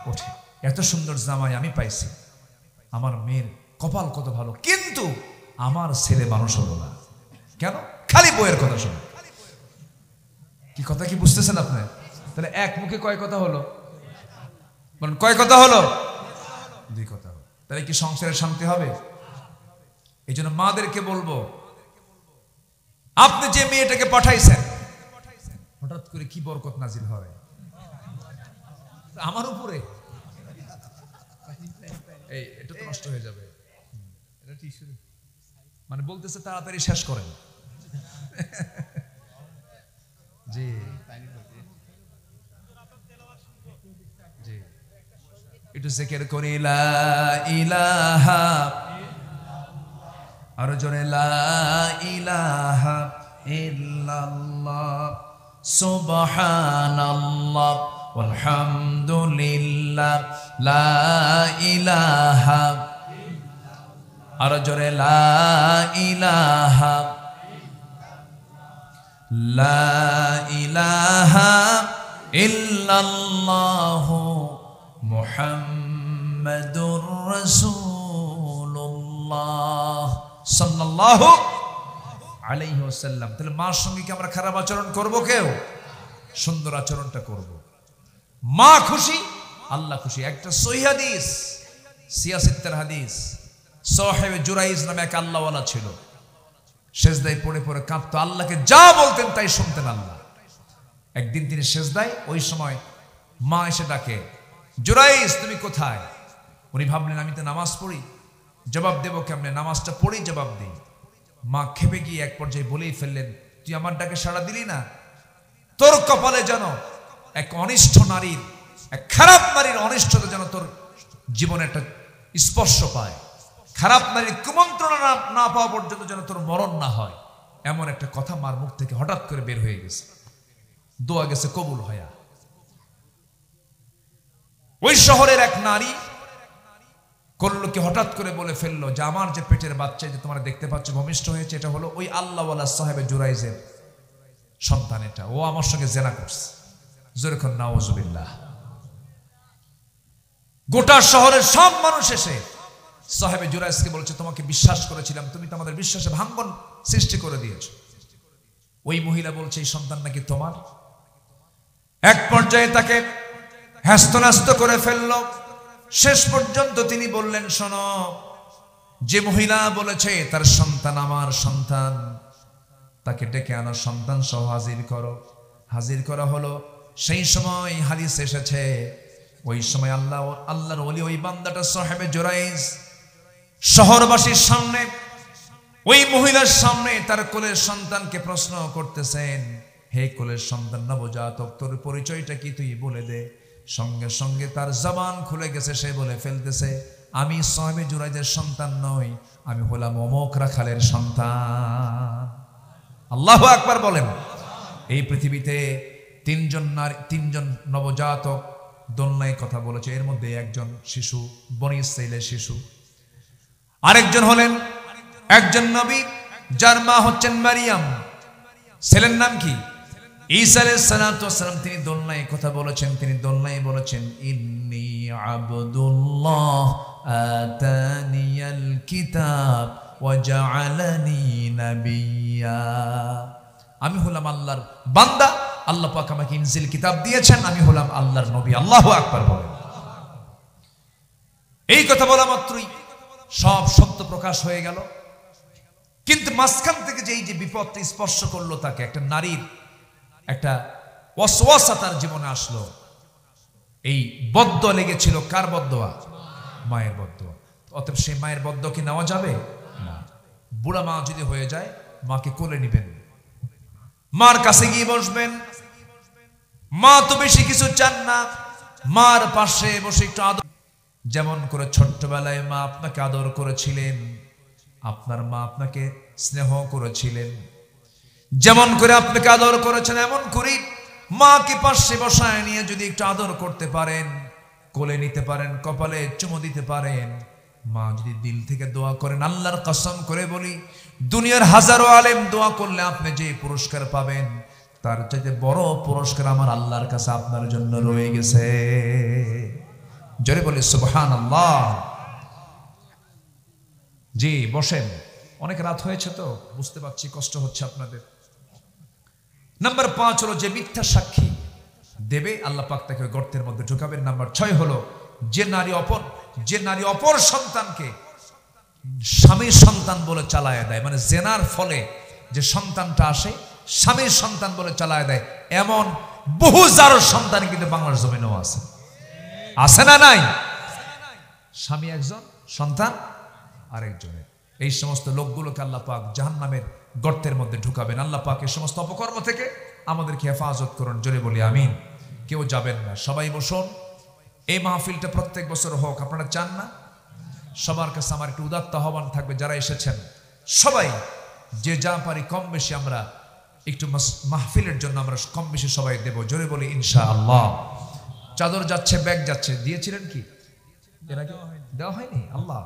ওঠে। এত সুন্দর জামাই আমি পাইছি, আমার মেয়ের কপাল কত ভালো। কিন্তু আমার ছেলে মানুষ হলো না কেন? খালি বইয়ের কথা শোনে। কি কথা কি বুঝতেছেন আপনি? তাহলে এক মুখে কয় কথা হলো? বলেন, কয় কথা হলো? 2 কথা হলো। তাহলে কি সংসারে শান্তি হবে? এই জন্য মাদেরকে বলবো, আপনি যে মেয়েটাকে পাঠাইছেন, হঠাৎ করে কি বরকত নাজিল হয় আমার উপরে। এই এটা তো নষ্ট হয়ে যাবে, মানে বলতেছে তাড়াতাড়ি শেষ করেন। জি জি, একটু জিকির করি লা ইলাহা, আর জোরে লা ইলাহা ইল্লাল্লাহ সুবহানাল্লাহ আলহামদুলিল্লাহ লা ইলাহা, আর জোরে লা ইলাহা, লা ইলাহা ইল্লাল্লাহ মুহাম্মাদুর রাসূলুল্লাহ সাল্লাল্লাহু আলাইহি ওয়াসাল্লাম। তাহলে মার সঙ্গে কি আমরা খারাপ আচরণ করব? কেউ? সুন্দর আচরণটা করব। মা খুশি, আল্লাহ খুশি। একটা সহিহ হাদিস, সিয়াসিত্তের হাদিস, সাহেবে জুরাইজ নামে এক আল্লাহওয়ালা ছিল, সেজদায় পড়ে পড়ে কাঁদতো, আল্লাহকে যা বলতেন তাই শুনতেন আল্লাহ। একদিন তিনি সেজদায়, ওই সময় মা এসে ডাকে, জুরাইজ তুমি কোথায়? উনি ভাবলেন আমি তো নামাজ পড়ি, জবাব দেবো কেমনে? নামাজটা পড়ি জবাব দিই। মা খেপে গিয়ে এক পর্যায়ে বলেই ফেললেন, তুই আমার ডাকে সাড়া দিলি না, তোর কপালে যেন এক অনিষ্ঠ নারীর, এক খারাপ নারীর অনিষ্টতা যেন তোর জীবনে একটা স্পর্শ পায়, খারাপ নারীর কুমন্ত্রণা না পাওয়া পর্যন্ত যেন তোর মরণ না হয়। এমন একটা কথা মার মুখ থেকে হঠাৎ করে বের হয়ে গেছে, দোয়া গেছে কবুল হয়া। ওই শহরের এক নারী করলো কি, হঠাৎ করে বলে ফেললো যে আমার যে পেটের বাচ্চা যে তোমরা দেখতে পাচ্ছ ভূমিষ্ঠ হয়েছে, এটা হলো ওই আল্লাহওয়ালা সাহেবে জুরাইজের সন্তান, এটা ও আমার সঙ্গে জেনা করছে। যেরকম নাউজুবিল্লাহ। গোটা শহরের সব মানুষ এসে সাহেবে জুরাইজকে বলছে, তোমাকে বিশ্বাস করেছিলাম, তুমি তো আমাদের বিশ্বাসে ভাঙ্গন সৃষ্টি করে দিয়েছো। ওই মহিলা বলছে এই সন্তান নাকি তোমার। এক পর্যায়ে তাকে হ্যাস্তন্যাস্ত করে ফেললো। শেষ পর্যন্ত তিনি বললেন, শোনো, যে মহিলা বলেছে তার সন্তান আমার সন্তান, তাকে ডেকে আনো, সন্তান সহ হাজির করো। হাজির করা হলো। সেই সময় হাদিস এসেছে, ওই সময় আল্লাহর ওলি ওই বান্দাটা সাহেবে জুরাইজ শহরবাসীর সামনে, ওই মহিলার সামনে তার কোলের সন্তানকে প্রশ্ন করতেছেন, হে কোলের সন্তান নবজাতক, তোর পরিচয়টা কি তুই বলে দে। সঙ্গে সঙ্গে তার জবান খুলে গেছে, সে বলে ফেলতেছে, আমি সাহেবে জুরাইজের সন্তান নই, আমি হলাম অমুক রাখালের সন্তান। আল্লাহু আকবার বলেন। এই পৃথিবীতে তিনজন নবজাতক দোলনায় কথা বলেছে, এর মধ্যে একজন শিশু, বনী ইসরাইলের শিশু। আরেকজন হলেন একজন নবী, যার মা হচ্ছেন মারিয়াম। ছেলের নাম কি? ঈসা আলাইহিস সালাতু ওয়াস সালাম। তিনি দোলনায় কথা বলেছেন, তিনি দোলনায় বলেছেন, ইন্নী আবদুল্লাহ আতানিয়াল কিতাব ওয়া জাআলানি নাবিয়্যা। আমি হলাম আল্লাহর বান্দা, আল্লাহ পাক আমাকে ইনজিল কিতাব দিয়েছেন, আমি হলাম আল্লাহর নবী। আল্লাহু আকবার বলেন। এই কথা বলা মাত্রই সব সত্য প্রকাশ হয়ে গেল। কিন্তু মাঝখান থেকে যে এই যে বিপদটা স্পর্শ করলো তাকে, একটা নারীর একটা ওয়াসওয়াসা তার জীবনে আসলো। এই বদ্দোয়া লেগেছিল। কার বদ্দোয়া? মায়ের বদ্দোয়া। অতএব সেই মায়ের বদ্দোয়া কি নেওয়া যাবে না। বুড়া মা যদি হয়ে যায়, মাকে কোলে নিবেন, মার কাছে গিয়ে বসবেন। মা তো বেশি কিছু চান না, মার পাশে বসে একটু আদর, যেমন করে ছোট্টবেলায় মা আপনাকে আদর করেছিলেন, আপনার মা আপনাকে স্নেহ করেছিলেন, যেমন করে আপনাকে আদর করেছেন, এমন করে মাকে পাশে বসায় নিয়ে যদি একটু আদর করতে পারেন, কোলে নিতে পারেন, কপালে চুমু দিতে পারেন, মা যদি দিল থেকে দোয়া করেন, আল্লাহর কসম করে বলি, দুনিয়ার হাজারো আলেম দোয়া করলে আপনি যে পুরস্কার পাবেন, তার চাইতে বড় পুরস্কার আমার আল্লাহর কাছে আপনার জন্য রয়ে গেছে। জোরে বলি সুবহানাল্লাহ। জি বসেন, অনেক রাত হয়েছে তো বুঝতে পারছি, কষ্ট হচ্ছে আপনাদের। নাম্বার 5 হলো যে মিথ্যা সাক্ষী দেবে, আল্লাহ পাক তাকে গর্তের মধ্যে ঢুকাবেন। নাম্বার 6 হলো যে নারী অপর সন্তানকে স্বামীর সন্তান বলে চালায় দেয়, মানে জেনার ফলে যে সন্তানটা আসে স্বামীর সন্তান বলে চালায় দেয়, এমন বহু জারো সন্তান কিন্তু বাংলার জমিনেও আছে। আছে না নাই? স্বামী একজন, সন্তান আরেকজনের। এই সমস্ত লোকগুলোকে আল্লাহ পাক জাহান্নামের গর্তের মধ্যে ঢুকাবেন। আল্লাহ পাক এই সমস্ত অপকর্ম থেকে আমাদেরকে হেফাজত করুন। জোরে বলি আমিন। কেউ যাবেন না, সবাই বসুন। এই মাহফিলটা প্রত্যেক বছর হোক, আপনারা চান না? সবার কাছে আমার একটু উদাত্ত আহ্বান থাকবে, যারা এসেছেন সবাই যে যা পারি কম বেশি আমরা একটু মাহফিলের জন্য আমরা কম বেশি সবাই দেব। জোরে বলি ইনশাআল্লাহ। চাদর যাচ্ছে, ব্যাগ যাচ্ছে, দিয়েছিলেন কি? দেওয়া হয়নি? আল্লাহ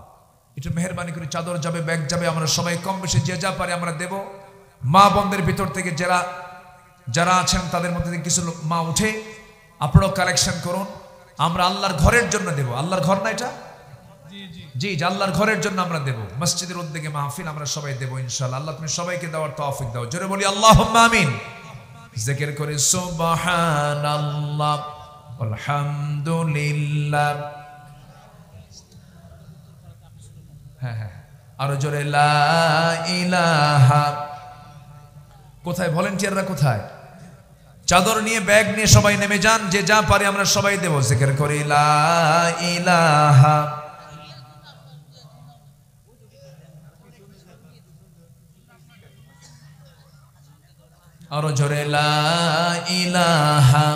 একটু মেহেরবানি করে চাদর যাবে, ব্যাগ যাবে, আমরা সবাই কম বেশি যে যা পারি আমরা দেব। মা বোনদের ভিতর থেকে যারা আছেন তাদের মধ্যে থেকে কিছু মা উঠে আপনারাও কালেকশন করুন, আমরা আল্লাহর ঘরের জন্য দেব। আল্লাহর ঘর না এটা? জি, আল্লাহর ঘরের জন্য আমরা দেব। মসজিদের উদ্যোগে মাহফিল আমরা সবাই দেব ইনশাআল্লাহ। আল্লাহ তুমি সবাইকে দেওয়ার তৌফিক দাও। জোরে বলি আল্লাহুম্মা আমিন। জিকির করে সুবহানাল্লাহ আলহামদুলিল্লাহ। হ্যাঁ, আরো জোরে লা ইলাহা। কোথায় ভলেন্টিয়াররা? কোথায়? চাদর নিয়ে, ব্যাগ নিয়ে সবাই নেমে যান, যে যা পারি আমরা সবাই দেব। জিকির করি লা ইলাহা। আরো জোরে লা ইলাহা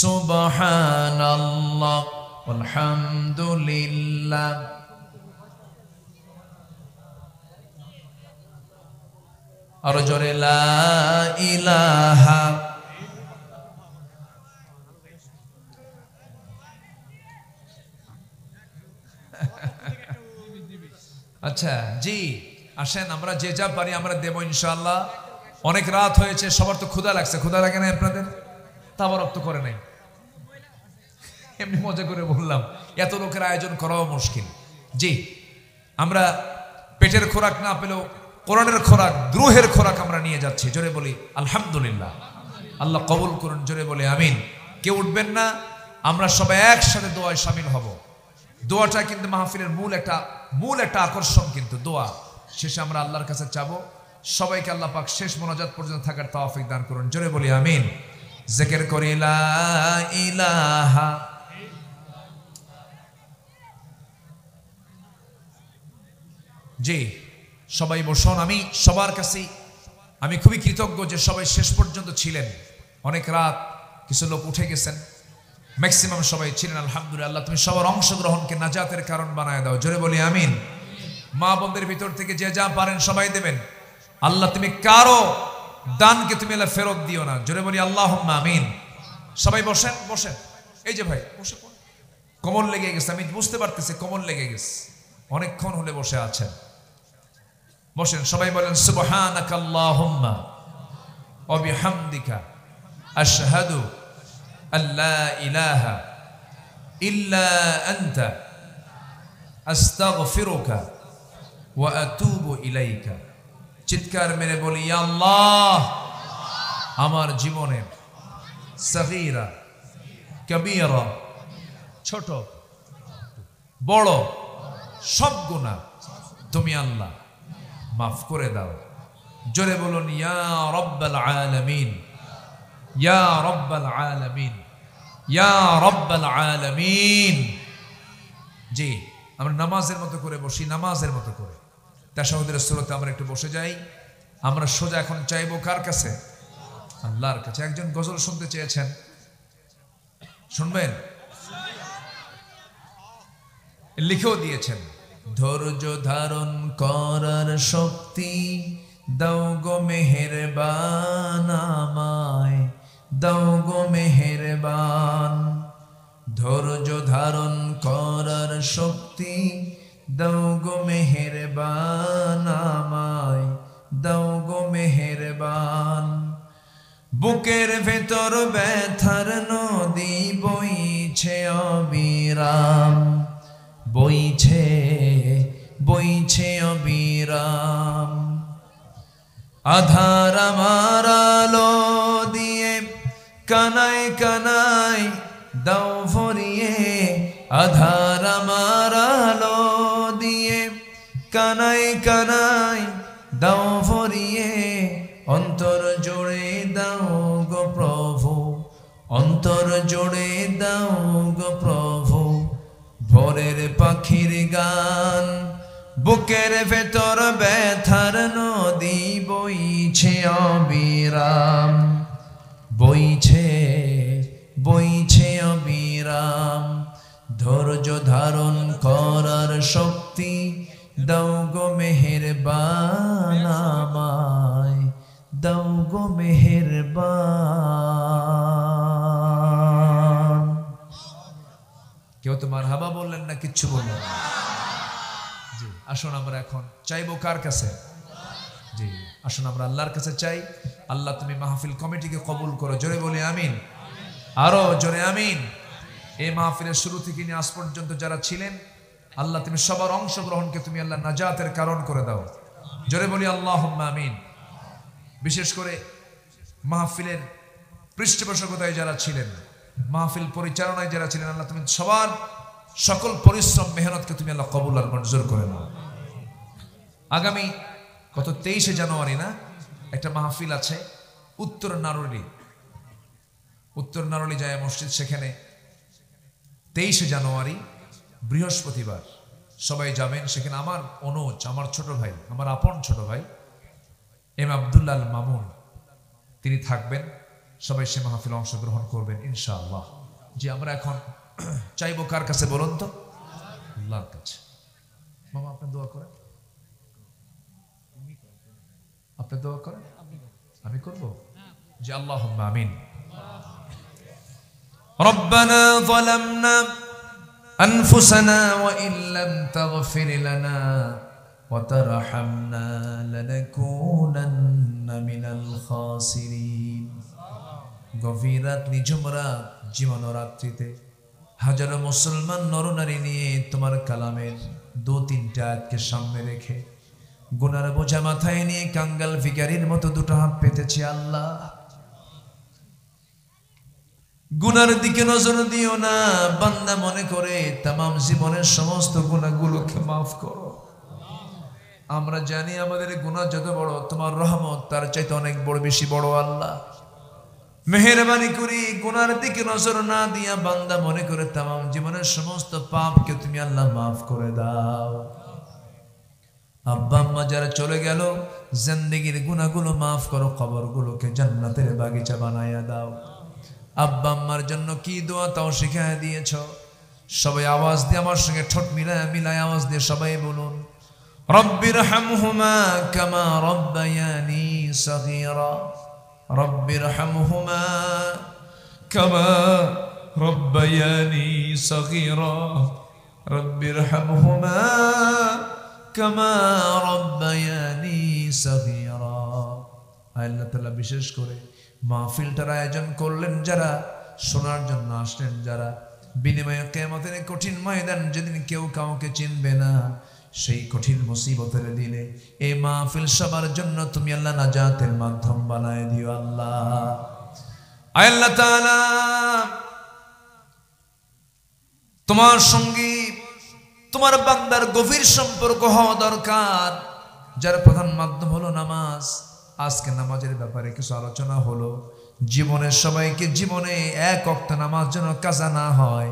সুবহানাল্লাহ আলহামদুলিল্লাহ। আরো জোরে লা ইলাহা। আচ্ছা জি, আসেন আমরা যে যা পারি আমরা দেব ইনশাআল্লাহ। অনেক রাত হয়েছে, সবার তো ক্ষুধা লাগছে। ক্ষুধা লাগে না আপনাদের? তাবারক তো করে নাই, এমনি মজা করে বললাম। এত লোকের আয়োজন করাও মুশকিল। জি, আমরা পেটের খোরাক না পেলেও কোরআনের খোরাক, দ্রুহের খোরাক আমরা নিয়ে যাচ্ছি। জোরে বলি আলহামদুলিল্লাহ। আল্লাহ কবুল করুন। জোরে বলি আমিন। কেউ উঠবেন না, আমরা সবাই একসাথে দোয়ায় শামিল হব। দোয়াটা কিন্তু মাহফিলের মূল একটা আকর্ষণ, কিন্তু দোয়া শেষে আমরা আল্লাহর কাছে চাবো। সবাইকে আল্লাহ পাক শেষ মোনাজাত পর্যন্ত থাকার তৌফিক দান করুন। জোরে বলি আমিন। জিকির করি লা ইলাহা। জি, সবাই বসুন। আমি সবার কাছে আমি খুবই কৃতজ্ঞ যে সবাই শেষ পর্যন্ত ছিলেন। অনেক রাত, কিছু লোক উঠে গেছেন, ম্যাক্সিমাম সবাই ছিলেন। আলহামদুলিল্লাহ, তুমি সবার অংশগ্রহণকে নাজাতের কারণ বানায় দাও। জোরে বলি আমিন। মা বোনদের ভিতর থেকে যে যা পারেন সবাই দেবেন। আল্লাহ তুমি কারো দানকে তুমি আল্লাহ ফেরত দিও না। জোরে বলি আল্লাহুম্মা আমিন। সবাই বসেন, বসেন। এই যে ভাই বসে, কোমর লেগে গেছে, আমি বুঝতে পারতেছি কোমর লেগে গেছে, অনেকক্ষণ হলে বসে আছেন। বসেন, সবাই বলেন সুবহানাকা আল্লাহুম্মা ওয়া বিহামদিকা আশহাদু আল্লা ইলাহা ইল্লা আনতা আস্তাগফিরুকা ওয়া আতুবু ইলাইকা। চিৎকার মেরে বলি, ইয়া আল্লাহ, আমার জীবনের সগীরা কবীরা, ছোট বড় সব গুনাহ তুমি আল্লাহ মাফ করে দাও। জোরে বলুন ইয়া রাব্বাল আলামিন, ইয়া রাব্বাল আলামিন, ইয়া রাব্বাল আলামিন। জি, আমরা নামাজের মতো করে বসি, নামাজের মতো করে তাশাহুদের সূরাতে আমরা একটু বসে যাই। আমরা সোজা এখন চাইবো কার কাছে? আল্লাহর কাছে। একজন গজল শুনতে চেয়েছেন, শুনবেন? লিখেও দিয়েছেন, ধৈর্য ধারণ করার শক্তি দাও গো মেহেরবান আমায়, দাও গো মেহেরবান। ধৈর্য ধারণ করার শক্তি দাও গো মেহেরবান আমায়, দাও গো মেহেরবান। বুকের ভেতর ব্যথার নদী বইছে অবিরাম, বইছে বইছে অবিরাম। আধার আমার আলো দিয়ে কানায় কানায় দাও ভরিয়ে, আধার আমার আলো দিয়ে কানায় কানায় দাও ভরিয়ে। অন্তর জোড়ে দাও গো প্রভু, অন্তর জোড়ে দাও গো প্রভু। ভোরের পাখির গান, বুকের ভেতর ব্যথার নদী বইছে অবিরাম, বইছে বইছে অবিরাম। ধৈর্য ধারণ করার শক্তি দাও গো মেহেরবান আমায়, দাও গো মেহেরবান। কেউ তো মারহাবা বললেন না, কিচ্ছু বললেন না। জি, আসুন আমরা এখন চাইবো কার কাছে? জি, আসুন আমরা আল্লাহর কাছে চাই। আল্লাহ তুমি মাহফিল কমিটিকে কবুল করো। জোরে বলি আমিন, আরো জোরে আমিন। এই মাহফিলের শুরু থেকে নিয়ে আজ পর্যন্ত যারা ছিলেন, আল্লাহ তুমি সবার অংশগ্রহণকে তুমি আল্লাহ নাজাতের কারণ করে দাও। জোরে বলি আল্লাহুম্মা আমিন। বিশেষ করে মাহফিলের পৃষ্ঠপোষকতায় যারা ছিলেন, মাহফিল পরিচালনায় যারা ছিলেন, আল্লাহ তুমি সবার সকল পরিশ্রম মেহনতকে তুমি আল্লাহ কবুল আর মঞ্জুর করে নাও। আগামী কত 23শে জানুয়ারি না একটা মাহফিল আছে উত্তর নারুলি, উত্তর নারুলি জায়া মসজিদ, সেখানে 23শে জানুয়ারি বৃহস্পতিবার সবাই যাবেন। সেখানে আমার অনুজ, আমার ছোট ভাই, আমার আপন ছোট ভাই এম আব্দুল্লাহ আল মামুন তিনি থাকবেন। সবাই সে মাহফিলে অংশগ্রহণ করবেন ইনশাআল্লাহ। যে আমরা এখন চাইবো কার কাছে বলুন তো? আল্লাহর কাছে। মামা আপনি দোয়া করেন, আপনি দোয়া করেন, আমি করব। যে আল্লাহুম্মা আমিন। রব্বানা যালামনা আনফুসানা ওয়া ইল্লাম তাগফির লানা ওয়া তারহামনা লানাকুনান্না মিনাল খাসিরিন। গভীর রাত, নিঝুম রাত, জীবন রাত্রিতে হাজারো মুসলমান নরনারী নিয়ে তোমার কালামের 2-3টা আয়াতকে সামনে রেখে গুনার বোঝা মাথায় নিয়ে কাঙ্গাল ভিখারির মতো দুটো হাত পেতেছি। আল্লাহ, গুনার দিকে নজর দিও না, বান্দা মনে করে তামাম জীবনের সমস্ত গুনাহগুলোকে মাফ করো। আমরা জানি আমাদের গুনাহ যত বড়, তোমার রহমত তার চাইতে অনেক বড়, বেশি বড়। আল্লাহ মেহেরবানি করি গুনার দিকে নজর না দিয়া বান্দা মনে করে তামাম জীবনের সমস্ত পাপকে তুমি আল্লাহ মাফ করে দাও। আব্বা আম্মা যারা চলে গেল, জিন্দেগির গুনাহগুলো মাফ করো, কবরগুলোকে জান্নাতের বাগিচা বানায়া দাও। আব্বা আম্মার জন্য কি দোয়া তাও শিখায় দিয়েছ। সবাই আওয়াজ দিয়ে আমার সঙ্গে ঠোঁট মিলায় আওয়াজ দিয়ে সবাই বলুন, রব্বিরহামহুমা কামা রব্বায়ানি সগীরা, রব্বিরহামহুমা কামা রব্বায়ানি সগীরা, রব্বিরহামহুমা কামা রব্বায়ানি সগীরা। আল্লাহ তাআলা বিশেষ করে মাহফিলটার আয়োজন করলেন যারা, শোনার জন্য আসলেন যারা, বিনিময়ে কিয়ামতের কঠিন ময়দান যেদিন কেউ কাউকে চিনবে না, সেই কঠিন মুসিবতের দিনে এই মাহফিল সবার জন্য তুমি আল্লাহ নাজাতের মাধ্যম বানায় দিও আল্লাহ। আল্লাহ তাআলা তোমার সঙ্গে তোমার বান্দার গভীর সম্পর্ক হওয়া দরকার, যার প্রধান মাধ্যম হলো নামাজ। আজকে নামাজের ব্যাপারে কিছু আলোচনা হলো। জীবনের সবাইকে জীবনে এক ওয়াক্ত নামাজ যেন কাজা না হয়,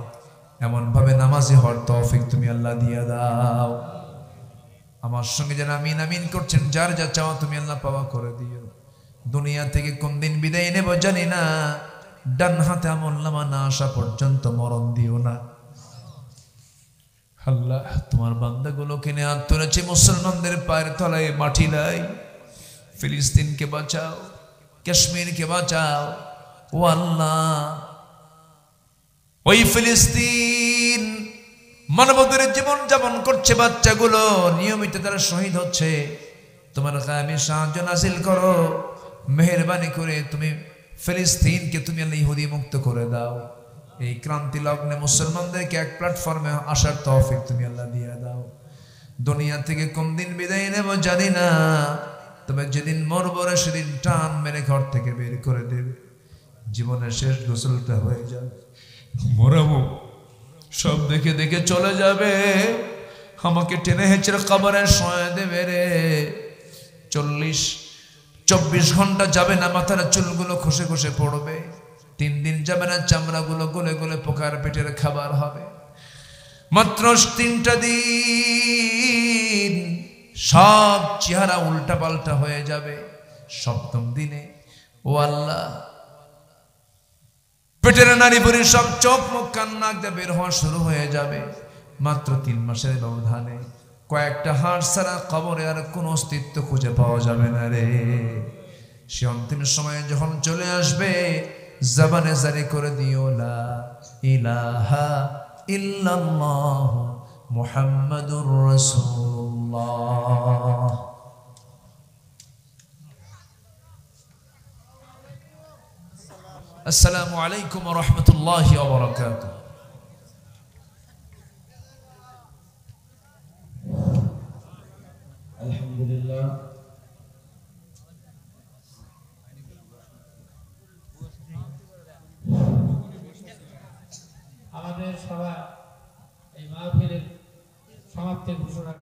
এমন ভাবে নামাজি হওয়ার তৌফিক তুমি আল্লাহ দিয়ে দাও। আমার সঙ্গে যারা আমিন আমিন করছেন, যার যা চাও তুমি আল্লাহ পাওয়া করে দিও। দুনিয়া থেকে কোন দিন বিদায় নেব জানি না, ডান হাতে আমলনামা না আসা পর্যন্ত মরণ দিও না আল্লাহ। তোমার বান্দাগুলোকে নিয়ে হাত তুলেছে, মুসলমানদের পায়ের তলায় মাটি নাই। ফিলিস্তিনকে বাঁচাও, কাশ্মীরকে বাঁচাও ও আল্লাহ। ওই ফিলিস্তিন মানবতার জীবন যাপন করছে, বাচ্চাগুলো নিয়মিত তারা শহীদ হচ্ছে। তোমার গায়ে সাহায্য নাজিল করো, মেহেরবানি করে তুমি ফিলিস্তিনকে তুমি আল্লাহ ইহুদি মুক্ত করে দাও। এই ক্রান্তি লগ্নে মুসলমানদেরকে এক প্ল্যাটফর্মে আসার তৌফিক তুমি আল্লাহ দিয়ে দাও। দুনিয়া থেকে কোন দিন বিদায় নেব জানি না, তবে যেদিন মরবো সেদিন টান মেরে ঘর থেকে বের করে দেবে। জীবনের শেষ গোসলটা হয়ে যাবে, মরাবো, সব দেখে দেখে চলে যাবে। আমাকে টেনে হেঁচড়ে কবরে শোয়া দেবে রে। 24 ঘন্টা যাবে না, মাথার চুলগুলো খসে খসে পড়বে। 3 দিন যাবে না, চামড়াগুলো গলে গলে পোকার পেটের খাবার হবে। মাত্র 3টা দিন সব চেহারা উল্টা পাল্টা হয়ে যাবে। 7ম দিনে ও আল্লাহ, পেটের নারী বুড়ি সব চোখ মুখ কান নাক দিয়ে বের হওয়া শুরু হয়ে যাবে। মাত্র 3 মাসের ব্যবধানে কয়েকটা হাড় ছাড়া কবরে আর কোনো অস্তিত্ব খুঁজে পাওয়া যাবে না রে। সে অন্তিম সময়ে যখন চলে আসবে, জবানে জারি করে দিও লা ইলাহা ইল্লাল্লাহ মুহাম্মাদুর রাসূলুল্লাহ। আসসালামু আলাইকুম ওয়া রাহমাতুল্লাহি ওয়া বারাকাতুহু। আলহামদুলিল্লাহ, আমাদের সভা এই মাহফিলের সমাপ্তি ঘোষণা